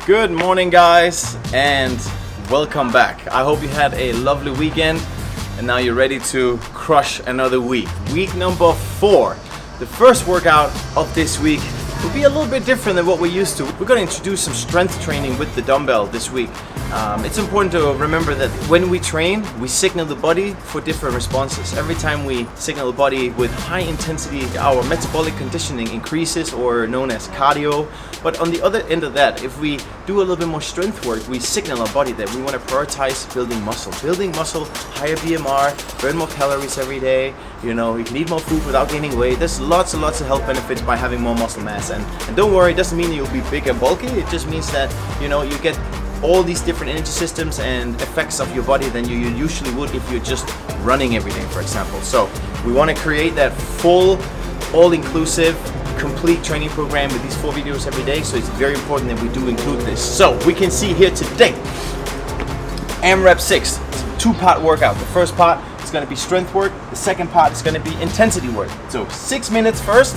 Good morning, guys, and welcome back. I hope you had a lovely weekend and now you're ready to crush another week. Week number 4. The first workout of this week will be a little bit different than what we're used to. We're going to introduce some strength training with the dumbbell this week. It's important to remember that when we train, we signal the body for different responses. Every time we signal the body with high intensity, our metabolic conditioning increases, or known as cardio. But on the other end of that, if we do a little bit more strength work, we signal our body that we want to prioritize building muscle. Building muscle, higher BMR, burn more calories every day. You know, you can eat more food without gaining weight. There's lots and lots of health benefits by having more muscle mass. And don't worry, it doesn't mean you'll be big and bulky. It just means that, you know, you get all these different energy systems and effects of your body than you usually would if you're just running every day, for example. So we want to create that full, all-inclusive, complete training program with these 4 videos every day. So it's very important that we do include this. So we can see here today, AMRAP 6, it's a 2-part workout. The first part is going to be strength work. The second part is going to be intensity work. So 6 minutes first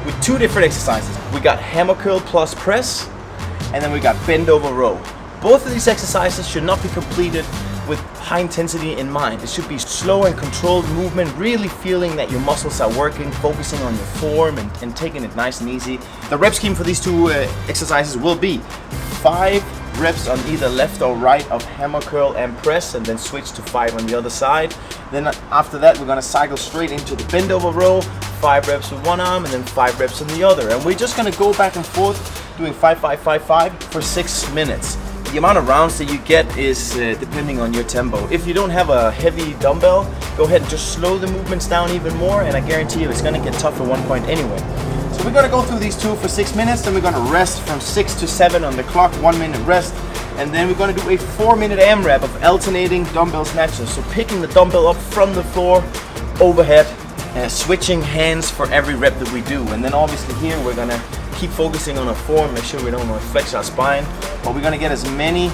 with 2 different exercises. We got hammer curl plus press, and then we got bend over row. Both of these exercises should not be completed with high intensity in mind. It should be slow and controlled movement, really feeling that your muscles are working, focusing on your form and taking it nice and easy. The rep scheme for these 2 exercises will be 5 reps on either left or right of hammer curl and press, and then switch to 5 on the other side. Then after that, we're gonna cycle straight into the bend over row, 5 reps with one arm and then 5 reps on the other. And we're just gonna go back and forth doing 5, 5, 5, 5 for 6 minutes. The amount of rounds that you get is depending on your tempo. If you don't have a heavy dumbbell, go ahead and just slow the movements down even more, and I guarantee you it's gonna get tough at one point anyway. So we're gonna go through these 2 for 6 minutes, then we're gonna rest from 6 to 7 on the clock, 1 minute rest, and then we're gonna do a 4-minute AMRAP of alternating dumbbell snatches. So picking the dumbbell up from the floor, overhead, switching hands for every rep that we do. And then obviously here we're gonna keep focusing on our form, make sure we don't flex our spine, but we're gonna get as many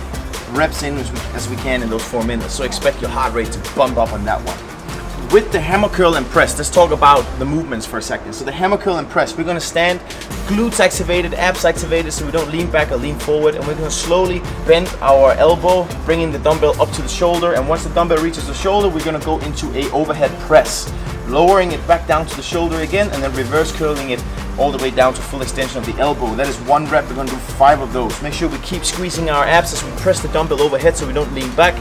reps in as we can in those 4 minutes. So expect your heart rate to bump up on that one. With the hammer curl and press, let's talk about the movements for a second. So the hammer curl and press, we're gonna stand glutes activated, abs activated, so we don't lean back or lean forward, and we're gonna slowly bend our elbow, bringing the dumbbell up to the shoulder, and once the dumbbell reaches the shoulder, we're gonna go into a overhead press, lowering it back down to the shoulder again, and then reverse curling it all the way down to full extension of the elbow. That is 1 rep. We're going to do 5 of those. Make sure we keep squeezing our abs as we press the dumbbell overhead so we don't lean back.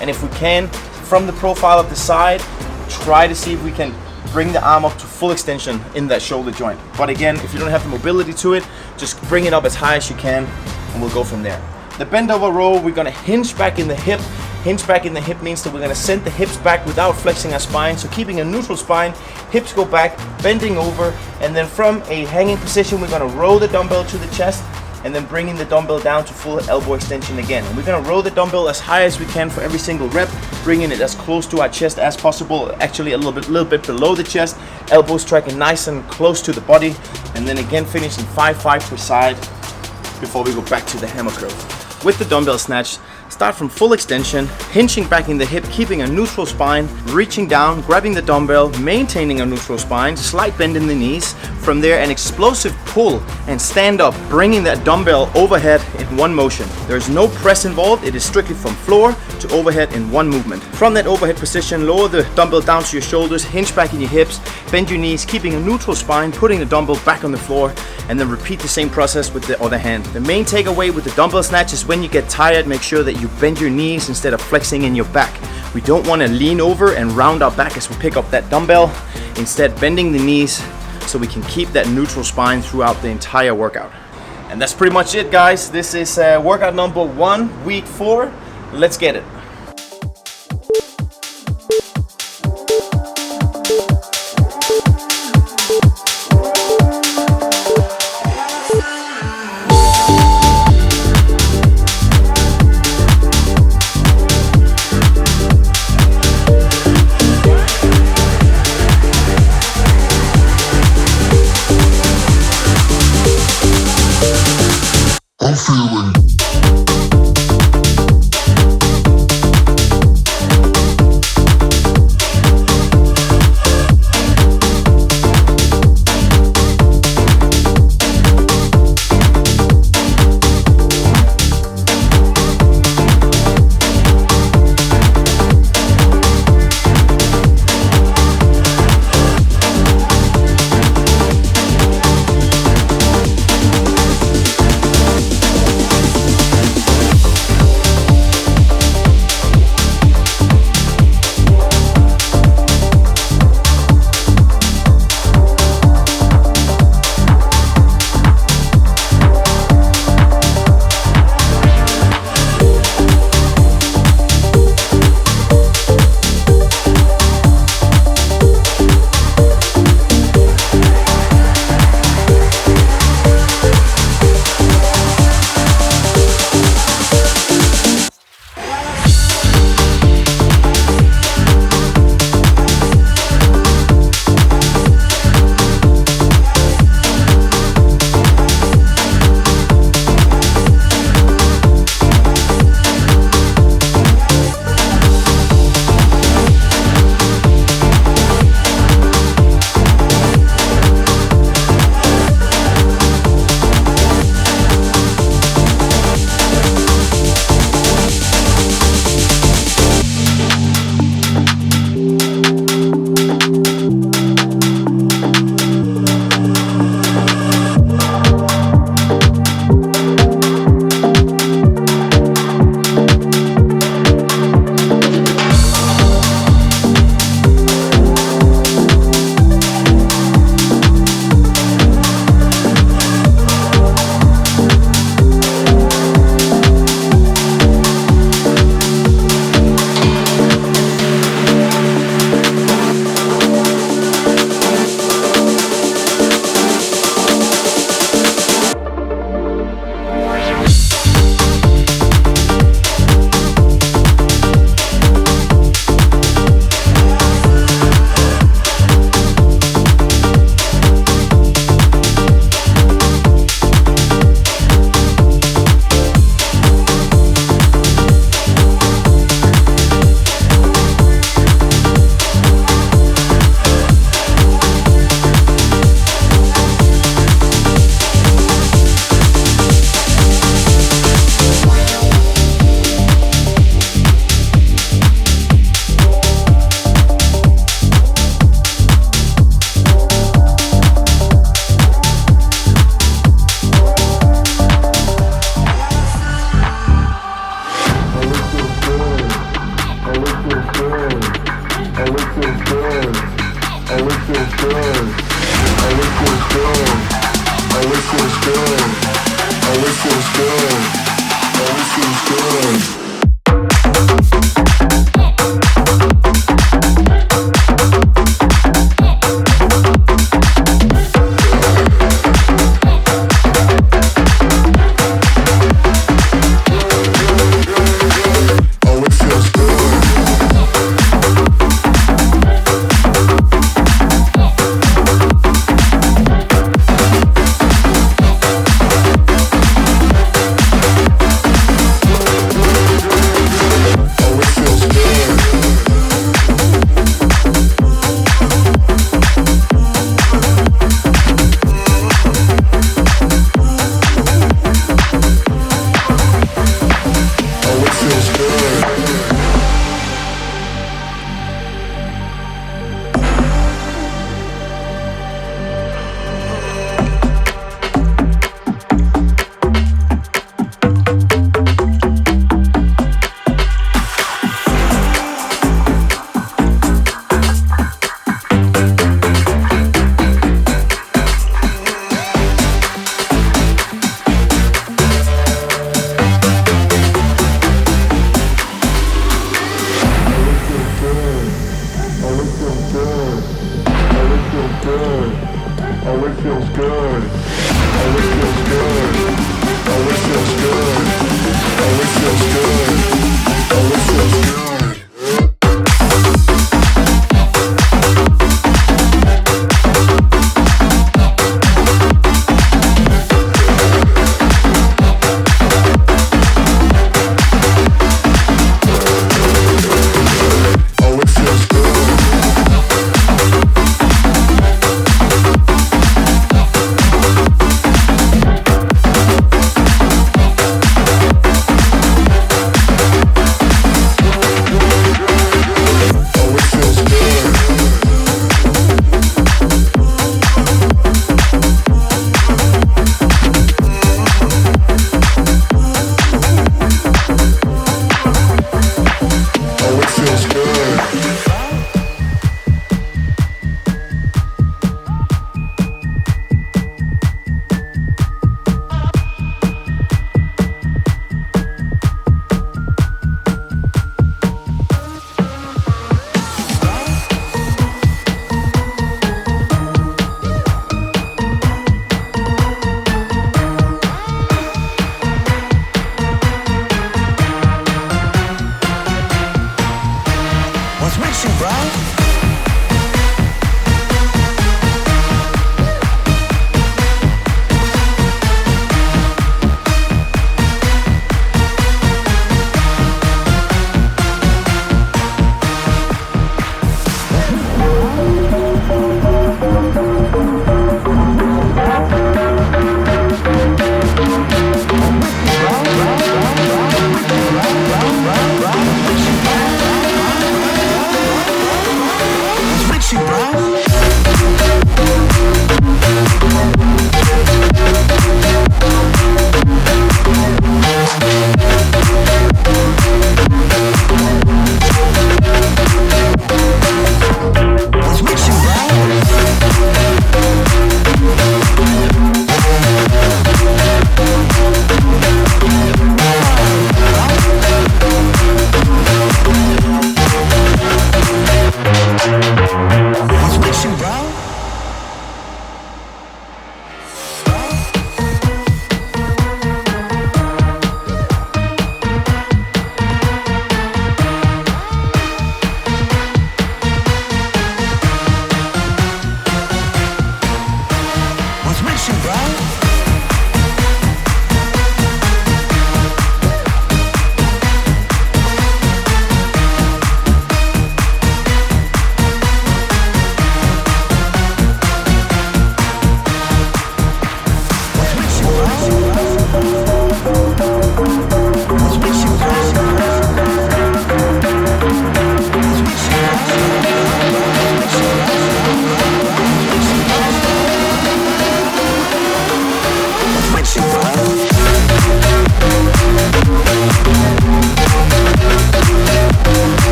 And if we can, from the profile of the side, try to see if we can bring the arm up to full extension in that shoulder joint. But again, if you don't have the mobility to it, just bring it up as high as you can and we'll go from there. The bend over row, we're going to hinge back in the hip. Hinge back in the hip means that we're going to send the hips back without flexing our spine. So keeping a neutral spine, hips go back, bending over, and then from a hanging position, we're going to row the dumbbell to the chest and then bringing the dumbbell down to full elbow extension again. And we're going to row the dumbbell as high as we can for every single rep, bringing it as close to our chest as possible, actually a little bit below the chest, elbows tracking nice and close to the body, and then again finishing 5, 5 per side before we go back to the hammer curl. With the dumbbell snatch, start from full extension, hinging back in the hip, keeping a neutral spine, reaching down, grabbing the dumbbell, maintaining a neutral spine, slight bend in the knees. From there, an explosive pull and stand up, bringing that dumbbell overhead in one motion. There's no press involved. It is strictly from floor to overhead in one movement. From that overhead position, lower the dumbbell down to your shoulders, hinge back in your hips, bend your knees, keeping a neutral spine, putting the dumbbell back on the floor, and then repeat the same process with the other hand. The main takeaway with the dumbbell snatch is when you get tired, make sure that you bend your knees instead of flexing in your back. We don't want to lean over and round our back as we pick up that dumbbell. Instead, bending the knees so we can keep that neutral spine throughout the entire workout. And that's pretty much it, guys. This is workout number 1, week 4. Let's get it. I'm feeling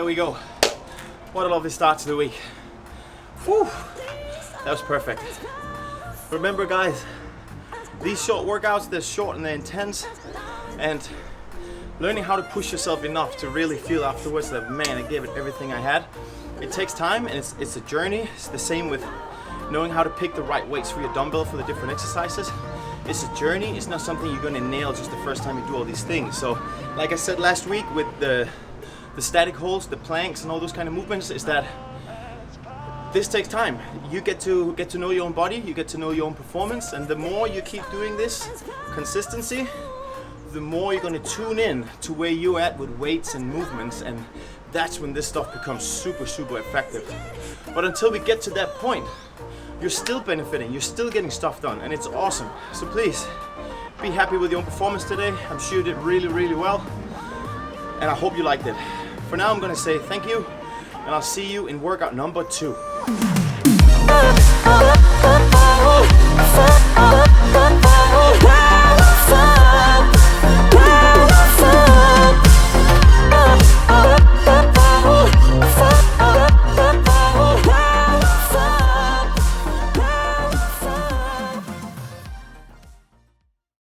we go. What a lovely start to the week. Whew, that was perfect. Remember guys, these short workouts, they're short and they're intense, and learning how to push yourself enough to really feel afterwards that, man, I gave it everything I had. It takes time, and it's a journey. It's the same with knowing how to pick the right weights for your dumbbell for the different exercises. It's a journey. It's not something you're gonna nail just the first time you do all these things. So like I said last week with the static holds, the planks and all those kind of movements, is that this takes time. You get to know your own body, you get to know your own performance, and the more you keep doing this consistency, the more you're gonna tune in to where you're at with weights and movements, and that's when this stuff becomes super effective. But until we get to that point, you're still benefiting, you're still getting stuff done, and it's awesome. So please, be happy with your own performance today. I'm sure you did really well, and I hope you liked it. For now, I'm gonna say thank you, and I'll see you in workout number 2.